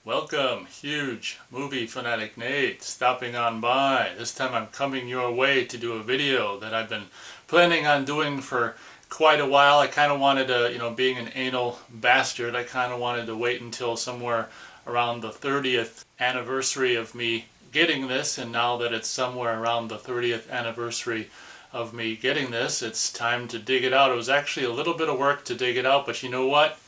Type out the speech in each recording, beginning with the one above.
Welcome, huge movie fanatic Nate, stopping on by. This time I'm coming your way to do a video that I've been planning on doing for quite a while. I kind of wanted to, being an anal bastard, I kind of wanted to wait until somewhere around the 30th anniversary of me getting this, and now that it's somewhere around the 30th anniversary of me getting this, it's time to dig it out. It was actually a little bit of work to dig it out, but you know what?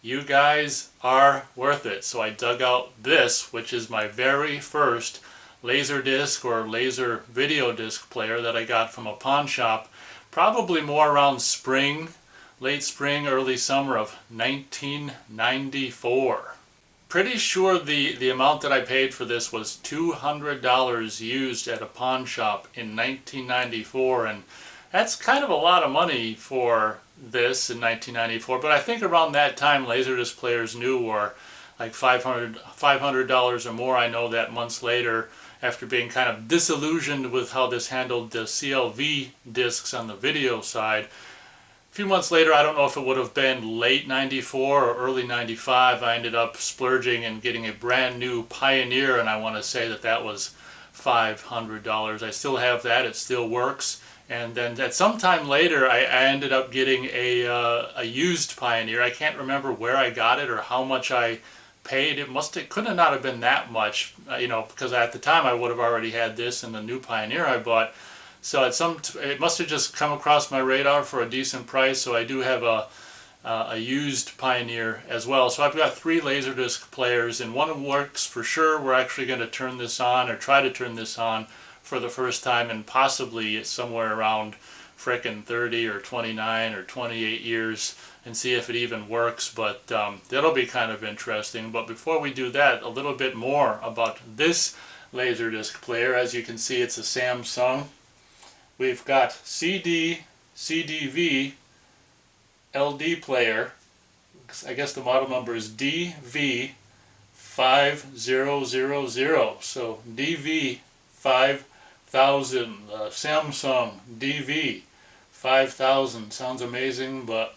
You guys are worth it. So I dug out this, which is my very first LaserDisc or laser video disc player that I got from a pawn shop, probably more around spring, late spring, early summer of 1994. Pretty sure the amount that I paid for this was $200 used at a pawn shop in 1994, and that's kind of a lot of money for this in 1994, but I think around that time LaserDisc players new were like $500 or more. I know that months later, after being kind of disillusioned with how this handled the CLV discs on the video side, a few months later, I don't know if it would have been late 94 or early 95, I ended up splurging and getting a brand new Pioneer, and I want to say that was $500. I still have that, it still works. And then at some time later, I ended up getting a used Pioneer. I can't remember where I got it or how much I paid. It could have not have been that much, because at the time I would have already had this and the new Pioneer I bought. So it must have just come across my radar for a decent price. So I do have a used Pioneer as well. So I've got 3 LaserDisc players, and one of them works for sure. We're actually going to turn this on, or try to turn this on, for the first time in possibly somewhere around frickin' 30 or 29 or 28 years, and see if it even works. But that'll be kind of interesting. But before we do that, a little bit more about this LaserDisc player. As you can see, it's a Samsung. We've got CD, CDV, LD player. I guess the model number is DV5000. So DV5000, Samsung DV5000. Sounds amazing, but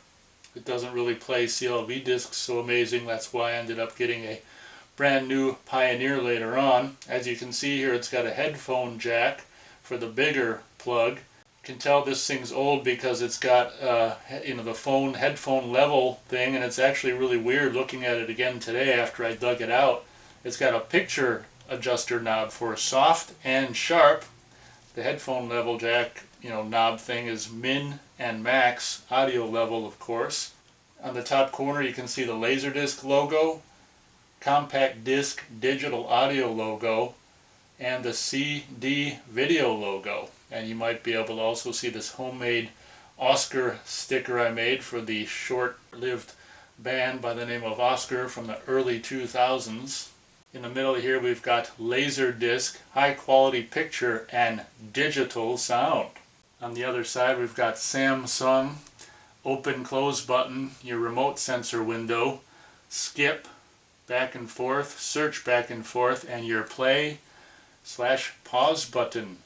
it doesn't really play CLV discs so amazing. That's why I ended up getting a brand new Pioneer later on. As you can see here, it's got a headphone jack for the bigger plug. You can tell this thing's old because it's got the headphone level thing, and it's actually really weird looking at it again today after I dug it out. It's got a picture adjuster knob for soft and sharp. The headphone level jack, knob thing is min and max audio level, of course. On the top corner you can see the LaserDisc logo, compact disc digital audio logo, and the CD video logo. And you might be able to also see this homemade Oscar sticker I made for the short-lived band by the name of Oscar from the early 2000s. In the middle here we've got LaserDisc, high quality picture and digital sound. On the other side we've got Samsung, open close button, your remote sensor window, skip back and forth, search back and forth, and your play/pause button.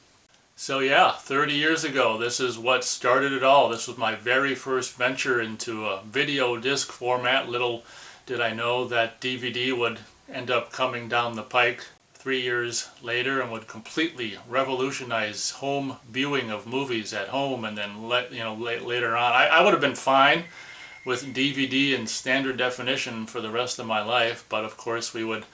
So yeah, 30 years ago, this is what started it all. This was my very first venture into a video disc format. Little did I know that DVD would end up coming down the pike 3 years later and would completely revolutionize home viewing of movies at home. And then later on, I would have been fine with DVD and standard definition for the rest of my life, but of course we would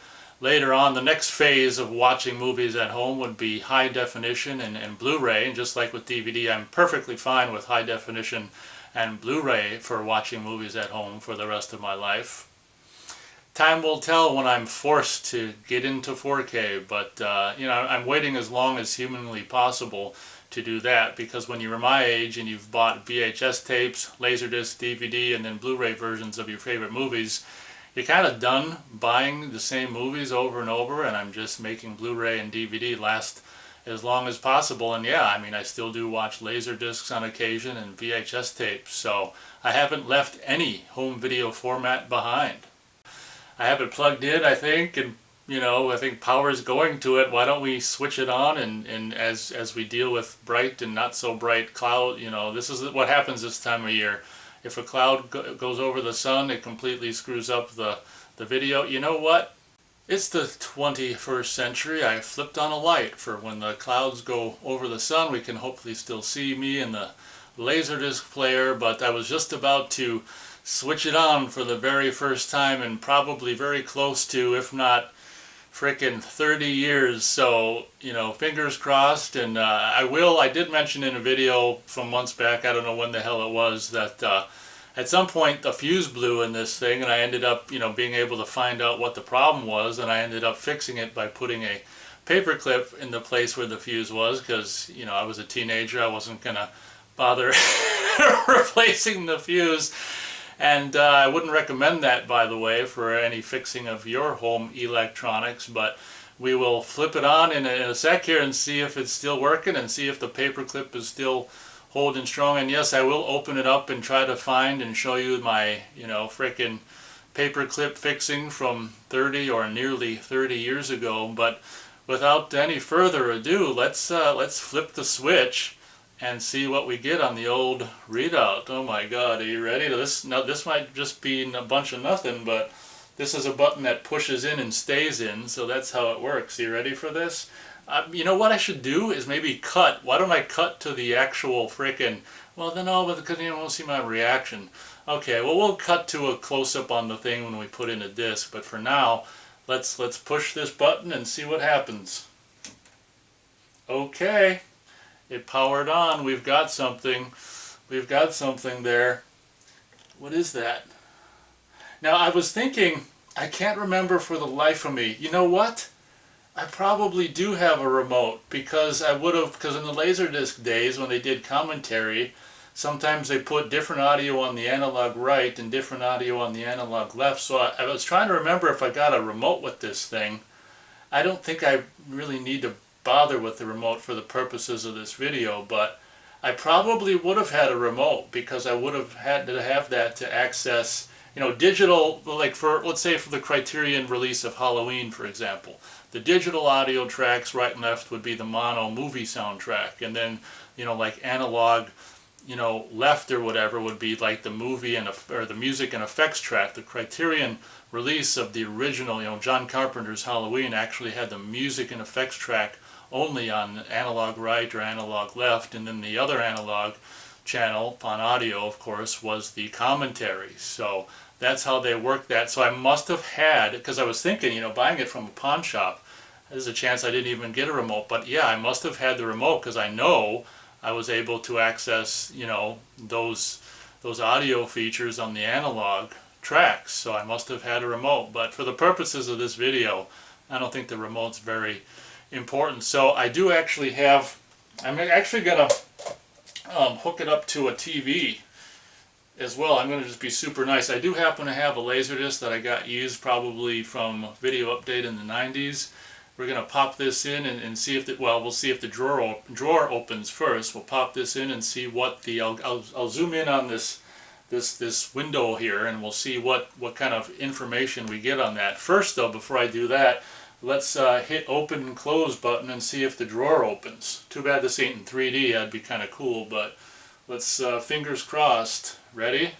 later on, the next phase of watching movies at home would be high definition and Blu-ray. And just like with DVD, I'm perfectly fine with high definition and Blu-ray for watching movies at home for the rest of my life. Time will tell when I'm forced to get into 4K, but I'm waiting as long as humanly possible to do that, because when you're my age and you've bought VHS tapes, LaserDisc, DVD, and then Blu-ray versions of your favorite movies, you're kind of done buying the same movies over and over, and I'm just making Blu-ray and DVD last as long as possible. And yeah, I still do watch LaserDiscs on occasion and VHS tapes, so I haven't left any home video format behind. I have it plugged in, I think, and I think power's going to it. Why don't we switch it on, and as we deal with bright and not so bright cloud, this is what happens this time of year. If a cloud goes over the sun, it completely screws up the video. You know what? It's the 21st century. I flipped on a light for when the clouds go over the sun. We can hopefully still see me and the LaserDisc player, but I was just about to switch it on for the very first time in probably very close to, if not frickin' 30 years. So, you know, fingers crossed. And I did mention in a video from months back, I don't know when the hell it was, that at some point the fuse blew in this thing, and I ended up, you know, being able to find out what the problem was, and I ended up fixing it by putting a paper clip in the place where the fuse was, because, you know, I was a teenager. I wasn't gonna bother replacing the fuse. And I wouldn't recommend that, by the way, for any fixing of your home electronics, but we will flip it on in a sec here and see if it's still working and see if the paper clip is still holding strong. And yes, I will open it up and try to find and show you my, you know, frickin' paper clip fixing from 30 or nearly 30 years ago. But without any further ado, let's flip the switch and see what we get on the old readout. Oh my god, are you ready? Now this might just be a bunch of nothing, but this is a button that pushes in and stays in, so that's how it works. Are you ready for this? You know what I should do is maybe cut. Why don't I cut to the actual frickin', well then because you won't see my reaction. Okay, well we'll cut to a close-up on the thing when we put in a disc, but for now, let's push this button and see what happens. Okay. It powered on. We've got something. We've got something there. What is that? Now I was thinking, I can't remember for the life of me. You know what? I probably do have a remote, because in the LaserDisc days when they did commentary, sometimes they put different audio on the analog right and different audio on the analog left. So I was trying to remember if I got a remote with this thing. I don't think I really need to bother with the remote for the purposes of this video, but I probably would have had a remote, because I would have had to have that to access, you know, digital, like for, let's say for the Criterion release of Halloween, for example. The digital audio tracks right and left would be the mono movie soundtrack, and then, you know, like analog, you know, left or whatever would be like the movie or the music and effects track. The Criterion release of the original, you know, John Carpenter's Halloween actually had the music and effects track only on analog right or analog left, and then the other analog channel on audio, of course, was the commentary. So that's how they worked that. So I must have had, because I was thinking, you know, buying it from a pawn shop, there's a chance I didn't even get a remote, but yeah, I must have had the remote, because I know I was able to access, you know, those audio features on the analog tracks. So I must have had a remote, but for the purposes of this video, I don't think the remote's very important. So I do actually have, I'm actually going to hook it up to a TV as well. I'm going to just be super nice. I do happen to have a LaserDisc that I got used probably from Video Update in the 90s. We're going to pop this in and see if we'll see if the drawer opens first. We'll pop this in and see what the, I'll zoom in on this window here, and we'll see what kind of information we get on that. First though, before I do that, let's hit open and close button and see if the drawer opens. Too bad this ain't in 3D, that'd be kind of cool, but let's, fingers crossed. Ready?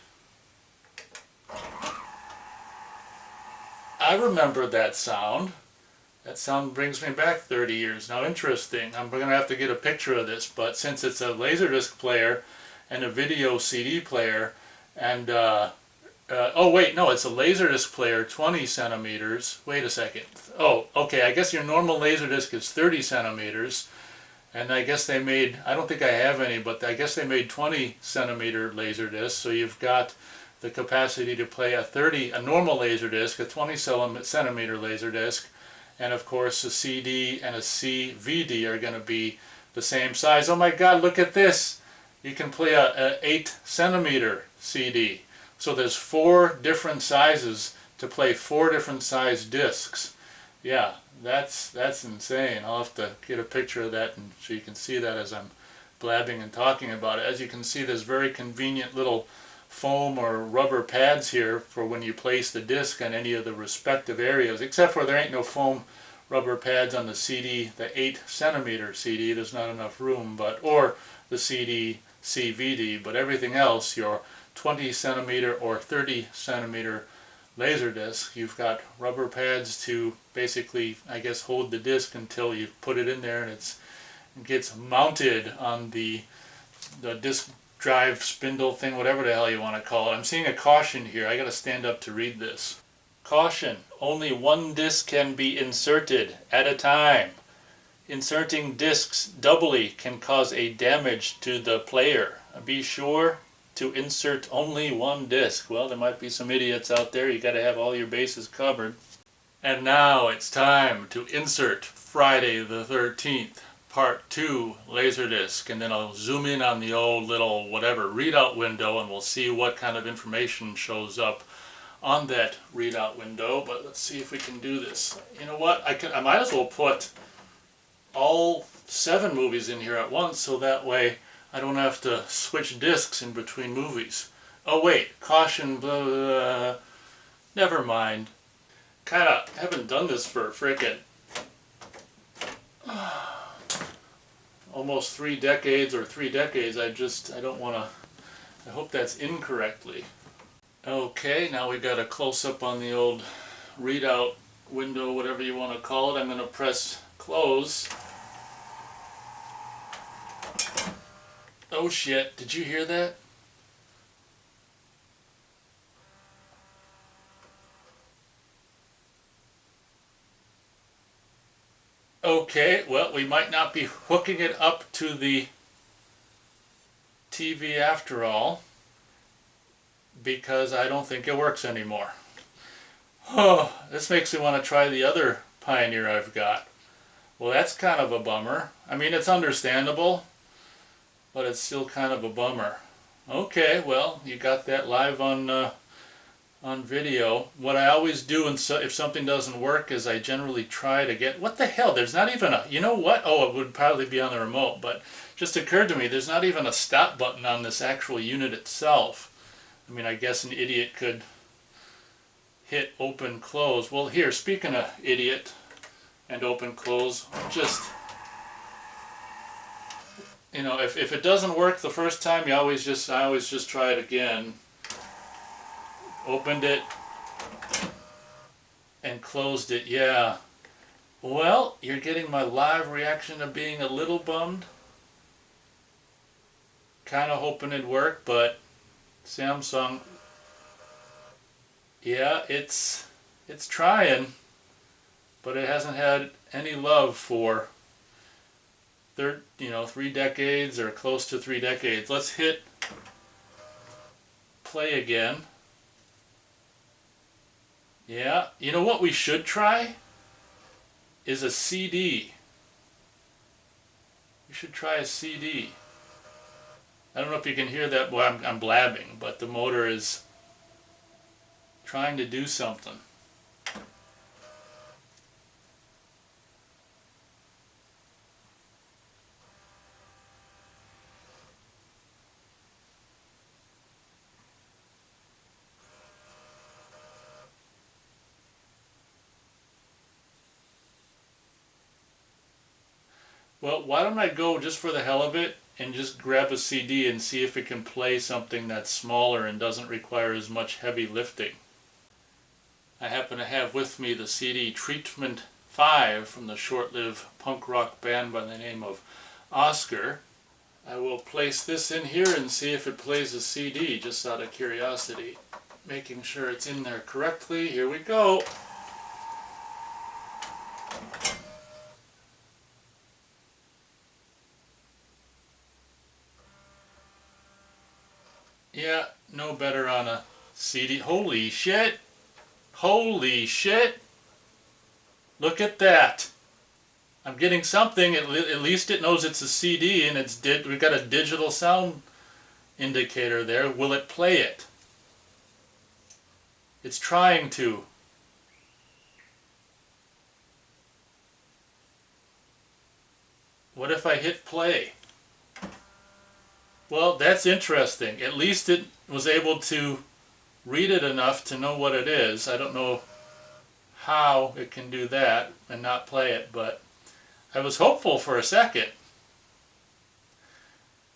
I remember that sound. That sound brings me back 30 years. Now interesting, I'm going to have to get a picture of this, but since it's a LaserDisc player and a video CD player, and oh wait, no, it's a LaserDisc player, 20 centimeters. Wait a second. Oh, okay, I guess your normal LaserDisc is 30 centimeters. And I guess they made, I don't think I have any, but I guess they made 20 centimeter LaserDisc. So you've got the capacity to play a normal LaserDisc, a 20 centimeter LaserDisc. And of course a CD and a CVD are going to be the same size. Oh my god, look at this! You can play a 8 centimeter CD. So there's 4 different sizes to play 4 different size discs. Yeah, that's insane. I'll have to get a picture of that and so you can see that as I'm blabbing and talking about it. As you can see, there's very convenient little foam or rubber pads here for when you place the disc on any of the respective areas, except for there ain't no foam rubber pads on the CD, the 8 centimeter CD. There's not enough room, or the CD CVD, but everything else, your 20 centimeter or 30 centimeter LaserDisc, you've got rubber pads to basically, I guess, hold the disc until you put it in there and it gets mounted on the disc drive spindle thing, whatever the hell you want to call it. I'm seeing a caution here. I got to stand up to read this. Caution: only one disc can be inserted at a time. Inserting discs doubly can cause a damage to the player. Be sure to insert only one disc. Well, there might be some idiots out there. You got to have all your bases covered. And now it's time to insert Friday the 13th, Part 2, LaserDisc. And then I'll zoom in on the old little whatever readout window and we'll see what kind of information shows up on that readout window. But let's see if we can do this. You know what? I might as well put all 7 movies in here at once so that way I don't have to switch discs in between movies. Oh wait, caution, blah, blah, blah. Never mind. Kinda haven't done this for frickin' almost 3 decades or 3 decades. I don't want to, I hope that's incorrectly. Okay, now we got a close-up on the old readout window, whatever you want to call it. I'm going to press close. Oh shit, did you hear that? Okay, well, we might not be hooking it up to the TV after all, because I don't think it works anymore. Oh, this makes me want to try the other Pioneer I've got. Well, that's kind of a bummer. I mean, it's understandable, but it's still kind of a bummer. Okay, well, you got that live on video. What I always do if something doesn't work is I generally try to get... What the hell? There's not even a... You know what? Oh, it would probably be on the remote, but just occurred to me there's not even a stop button on this actual unit itself. I mean, I guess an idiot could hit open close. Well, here, speaking of idiot and open close, just... You know, if it doesn't work the first time, I always just try it again. Opened it and closed it. Yeah. Well, you're getting my live reaction of being a little bummed. Kind of hoping it'd work, but Samsung, yeah, it's trying, but it hasn't had any love for 3 decades or close to 3 decades. Let's hit play again. Yeah, you know what we should try is a CD. We should try a CD. I don't know if you can hear that. Well, I'm blabbing, but the motor is trying to do something. Well, why don't I go just for the hell of it and just grab a CD and see if it can play something that's smaller and doesn't require as much heavy lifting. I happen to have with me the CD Treatment 5 from the short-lived punk rock band by the name of Oscar. I will place this in here and see if it plays a CD, just out of curiosity. Making sure it's in there correctly. Here we go. Yeah, no better on a CD. Holy shit! Holy shit! Look at that! I'm getting something. At least it knows it's a CD, and we've got a digital sound indicator there. Will it play it? It's trying to. What if I hit play? Well, that's interesting. At least it was able to read it enough to know what it is. I don't know how it can do that and not play it, but I was hopeful for a second.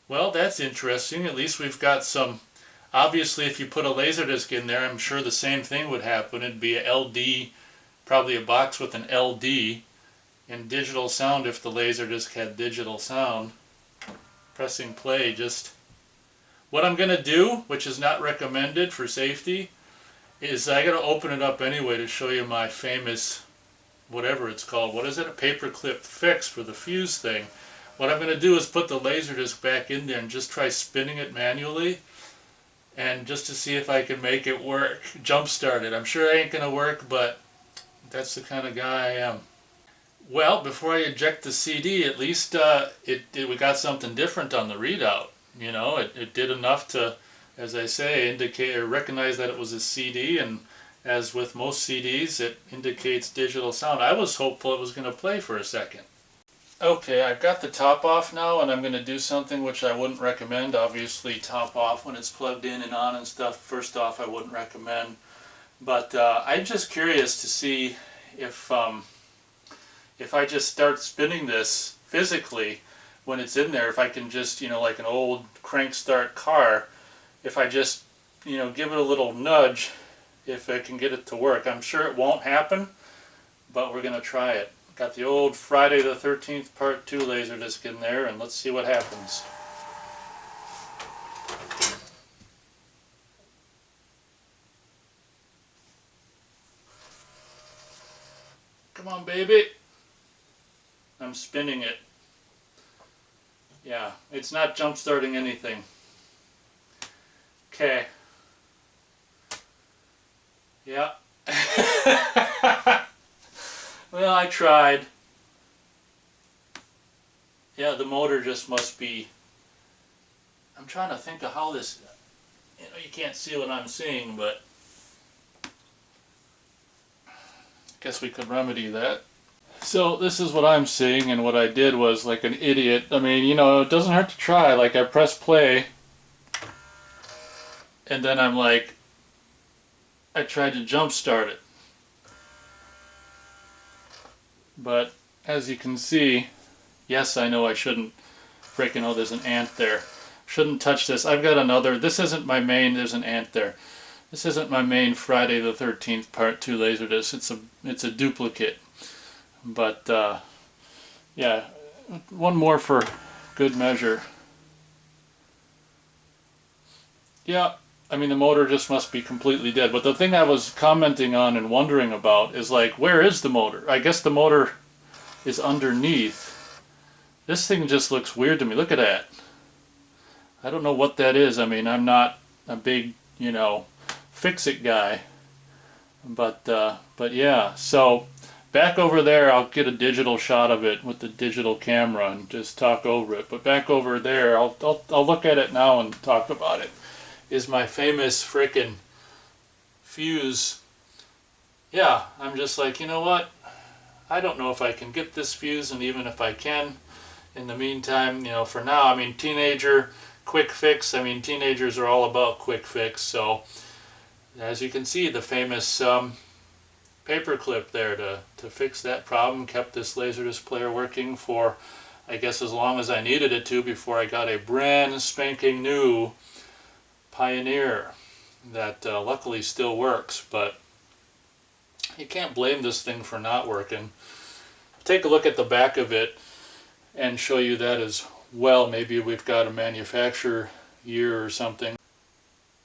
Well, that's interesting. At least we've got some Obviously, if you put a LaserDisc in there, I'm sure the same thing would happen. It'd be a LD, probably a box with an LD, and digital sound if the LaserDisc had digital sound. Pressing play, just... What I'm going to do, which is not recommended for safety, is I got to open it up anyway to show you my famous, whatever it's called, what is it, a paperclip fix for the fuse thing. What I'm going to do is put the LaserDisc back in there and just try spinning it manually, and just to see if I can make it work, jump start it. I'm sure it ain't going to work, but that's the kind of guy I am. Well, before I eject the CD, at least we got something different on the readout. You know, it did enough to, as I say, indicate or recognize that it was a CD, and as with most CDs, it indicates digital sound. I was hopeful it was going to play for a second. Okay, I've got the top off now, and I'm going to do something which I wouldn't recommend. Obviously, top off when it's plugged in and on and stuff. First off, I wouldn't recommend. But I'm just curious to see if I just start spinning this physically when it's in there, if I can just, you know, like an old crank start car, if I just, you know, give it a little nudge, if I can get it to work. I'm sure it won't happen, but we're going to try it. Got the old Friday the 13th Part 2 LaserDisc in there, and let's see what happens. Come on, baby. I'm spinning it. Yeah, it's not jump starting anything. Okay. Yeah. Well, I tried. Yeah, the motor just must be... I'm trying to think of how this... You know, you can't see what I'm seeing, but... I guess we could remedy that. So this is what I'm seeing, and what I did was like an idiot. I mean, you know, it doesn't hurt to try. Like, I press play, and then I'm like, I tried to jump start it. But as you can see, yes, I know I shouldn't. Freaking, oh, there's an ant there. Shouldn't touch this. I've got another. This isn't my main. There's an ant there. This isn't my main Friday the 13th Part 2 LaserDisc. It's a duplicate. But yeah, one more for good measure. Yeah, I mean, the motor just must be completely dead. But the thing I was commenting on and wondering about is, like, where is the motor? I guess the motor is underneath. This thing just looks weird to me. Look at that. I don't know what that is. I mean, I'm not a big, you know, fix-it guy. But yeah, so... Back over there, I'll get a digital shot of it with the digital camera and just talk over it. But back over there, I'll look at it now and talk about it. Is my famous frickin' fuse. Yeah, I'm just like, you know what? I don't know if I can get this fuse, and even if I can, in the meantime, you know, for now, I mean, teenager, quick fix. I mean, teenagers are all about quick fix. So, as you can see, the famous... paperclip there to fix that problem kept this LaserDisc player working for, I guess, as long as I needed it to before I got a brand spanking new Pioneer that luckily still works. But you can't blame this thing for not working. Take a look at the back of it and show you that as well. Maybe we've got a manufacturer year or something.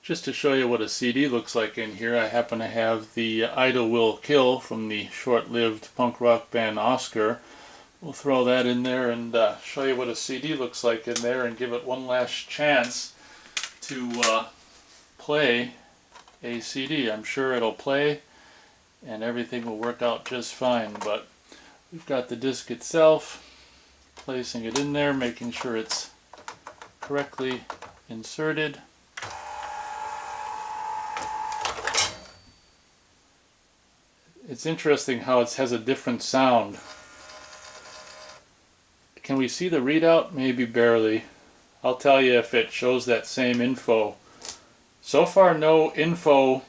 Just to show you what a CD looks like in here, I happen to have the Idle Will Kill from the short-lived punk rock band Oscar. We'll throw that in there and show you what a CD looks like in there and give it one last chance to play a CD. I'm sure it'll play and everything will work out just fine, but we've got the disc itself, placing it in there, making sure it's correctly inserted. It's interesting how it has a different sound. Can we see the readout? Maybe barely. I'll tell you if it shows that same info. So far, no info,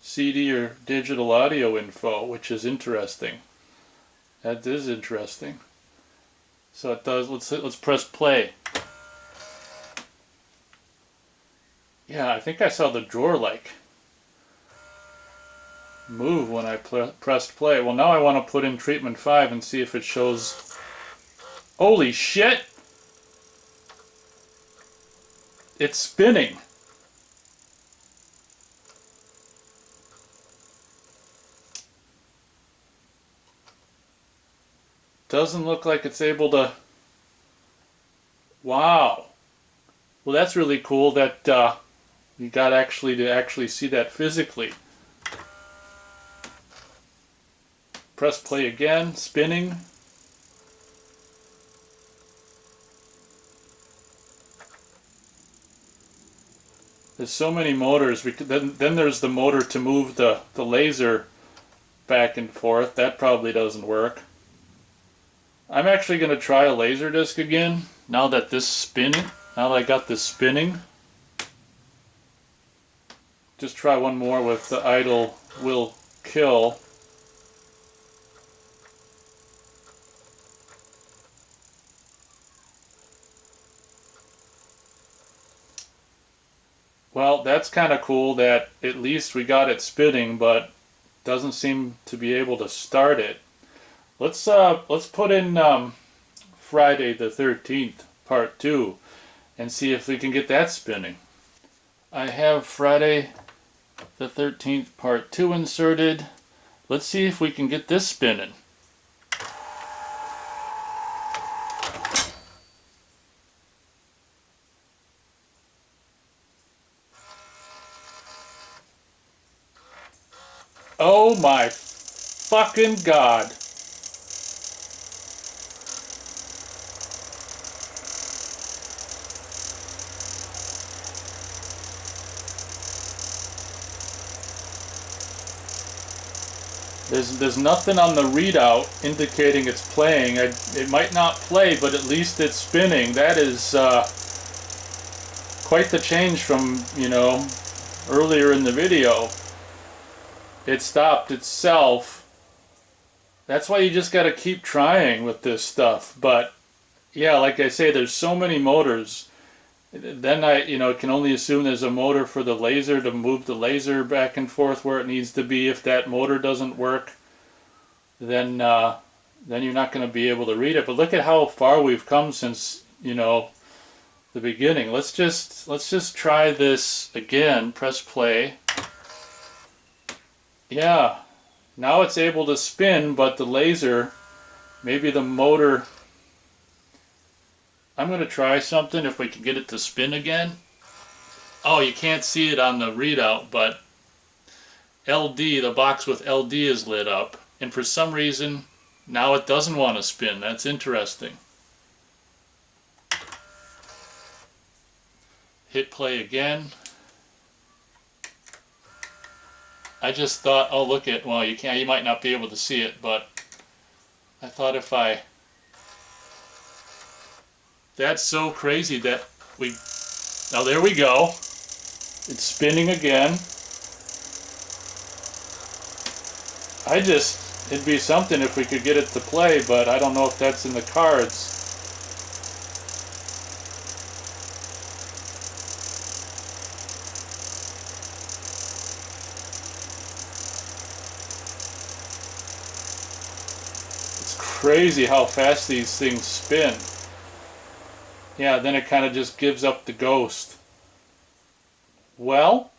CD or digital audio info, which is interesting. That is interesting. So it does. Let's press play. Yeah, I think I saw the drawer like move when I pressed play. Well, now I want to put in treatment 5 and see if it shows. Holy shit! It's spinning. Doesn't look like it's able to. Wow. Well, that's really cool that you got to see that physically. Press play again, spinning. There's so many motors. Then there's the motor to move the laser back and forth. That probably doesn't work. I'm actually going to try a LaserDisc again now that I got this spinning. Just try one more with the idle will kill. Well, that's kind of cool that at least we got it spinning, but doesn't seem to be able to start it. Let's put in Friday the 13th part 2 and see if we can get that spinning. I have Friday the 13th part 2 inserted. Let's see if we can get this spinning. Oh my fucking God. There's nothing on the readout indicating it's playing. It might not play, but at least it's spinning. That is quite the change from, earlier in the video. It stopped itself. That's why you just got to keep trying with this stuff. But yeah, like I say, there's so many motors. Then I can only assume there's a motor for the laser to move the laser back and forth where it needs to be. If that motor doesn't work, then you're not going to be able to read it. But look at how far we've come since the beginning. Let's just try this again. Press play. Yeah, now it's able to spin, but the laser, maybe the motor. I'm going to try something if we can get it to spin again. Oh, you can't see it on the readout, but LD, the box with LD is lit up. And for some reason, now it doesn't want to spin. That's interesting. Hit play again. I just thought, oh look at, well you might not be able to see it, but I thought if I, that's so crazy that now there we go. It's spinning again. It'd be something if we could get it to play, but I don't know if that's in the cards. It's crazy how fast these things spin. Yeah, then it kind of just gives up the ghost. Well,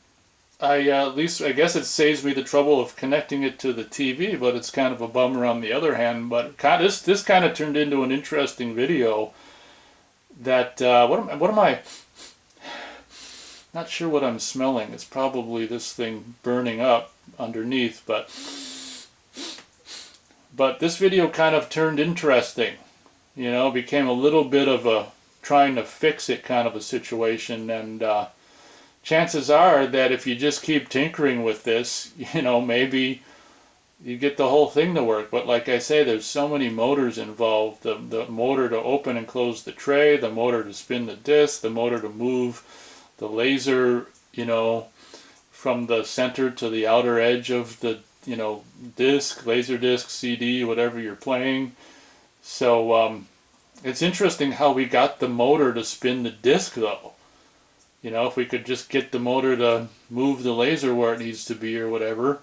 at least I guess it saves me the trouble of connecting it to the TV, but it's kind of a bummer on the other hand. But this kind of turned into an interesting video. That what am I? Not sure what I'm smelling. It's probably this thing burning up underneath, but this video kind of turned interesting. Became a little bit of a trying to fix it kind of a situation, and chances are that if you just keep tinkering with this, maybe you get the whole thing to work. But like I say, there's so many motors involved. The motor to open and close the tray, the motor to spin the disc, the motor to move the laser, from the center to the outer edge of the, disc, LaserDisc, CD, whatever you're playing. So it's interesting how we got the motor to spin the disc though. You know, if we could just get the motor to move the laser where it needs to be or whatever,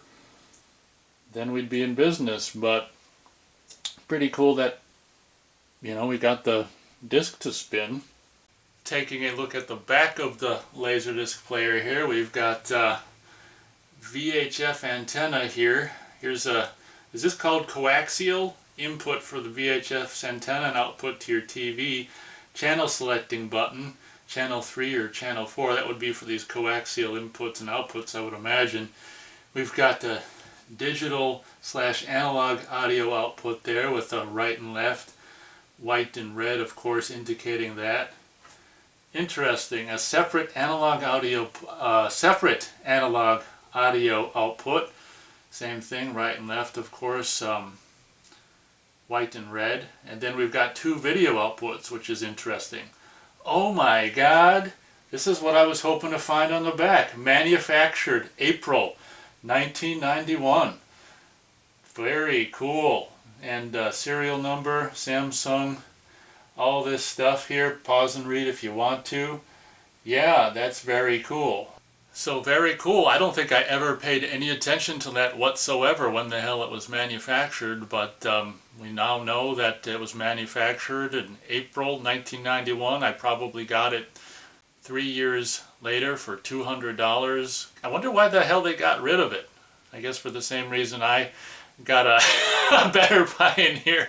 then we'd be in business. But pretty cool that, you know, we got the disc to spin. Taking a look at the back of the LaserDisc player here, we've got VHF antenna here. Here's a, is this called coaxial? Input for the VHF antenna and output to your TV. Channel selecting button, channel 3 or channel 4, that would be for these coaxial inputs and outputs, I would imagine. We've got the digital / analog audio output there with a right and left, white and red of course indicating that. Interesting, a separate analog audio output, same thing, right and left of course, white and red. And then we've got 2 video outputs, which is interesting. Oh my god, this is what I was hoping to find on the back. Manufactured April 1991. Very cool. And serial number, Samsung, all this stuff here. Pause and read if you want to. Yeah, that's very cool. So very cool. I don't think I ever paid any attention to that whatsoever when the hell it was manufactured, but we now know that it was manufactured in April 1991. I probably got it 3 years later for $200. I wonder why the hell they got rid of it. I guess for the same reason I got a better Pioneer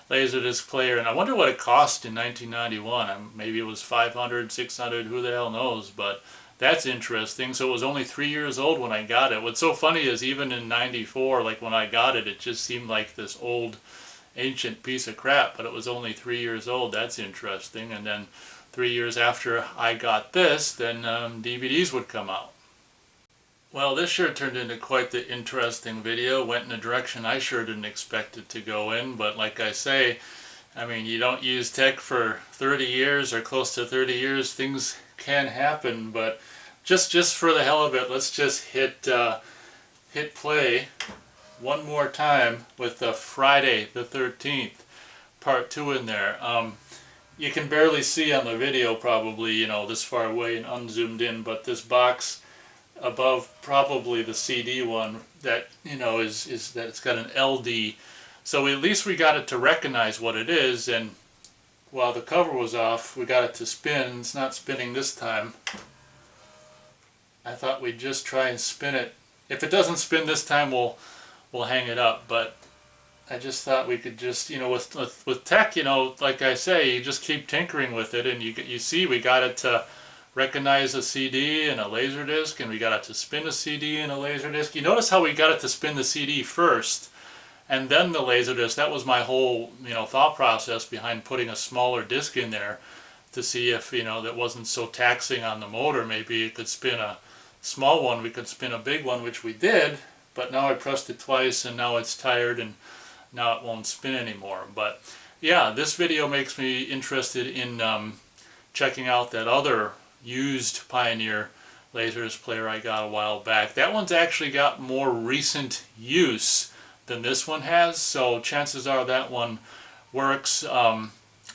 LaserDisc player, and I wonder what it cost in 1991. Maybe it was $500, $600, who the hell knows, but that's interesting. So it was only 3 years old when I got it. What's so funny is even in '94, like when I got it, it just seemed like this old, ancient piece of crap, but it was only 3 years old. That's interesting. And then 3 years after I got this, then DVDs would come out. Well, this sure turned into quite the interesting video. Went in a direction I sure didn't expect it to go in, but like I say, I mean, you don't use tech for 30 years or close to 30 years, things can happen, but just for the hell of it, let's just hit play one more time with the Friday the 13th part 2 in there. You can barely see on the video probably, you know, this far away and unzoomed in, but this box above probably the CD one that, you know, is that it's got an LD, so at least we got it to recognize what it is. And while the cover was off, we got it to spin. It's not spinning this time. I thought we'd just try and spin it. If it doesn't spin this time, we'll hang it up. But I just thought we could just, you know, with tech, you know, like I say, you just keep tinkering with it, and you see we got it to recognize a CD and a LaserDisc, and we got it to spin a CD and a LaserDisc. You notice how we got it to spin the CD first and then the LaserDisc. That was my whole, you know, thought process behind putting a smaller disc in there, to see if, you know, that wasn't so taxing on the motor. Maybe it could spin a small one, we could spin a big one, which we did, but now I pressed it twice and now it's tired and now it won't spin anymore. But yeah, this video makes me interested in checking out that other used Pioneer LaserDisc player I got a while back. That one's actually got more recent use than this one has, so chances are that one works.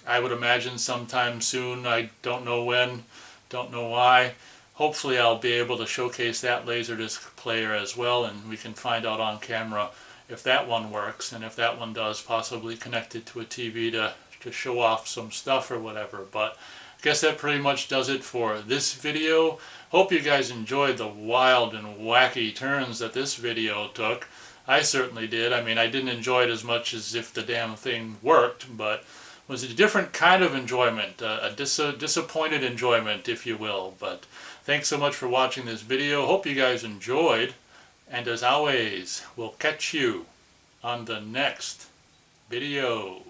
I would imagine sometime soon. I don't know when, don't know why. Hopefully I'll be able to showcase that LaserDisc player as well, and we can find out on camera if that one works, and if that one does, possibly connect it to a TV to show off some stuff or whatever. But I guess that pretty much does it for this video. Hope you guys enjoyed the wild and wacky turns that this video took. I certainly did. I mean, I didn't enjoy it as much as if the damn thing worked, but it was a different kind of enjoyment, a disappointed enjoyment, if you will. But thanks so much for watching this video. Hope you guys enjoyed, and as always, we'll catch you on the next video.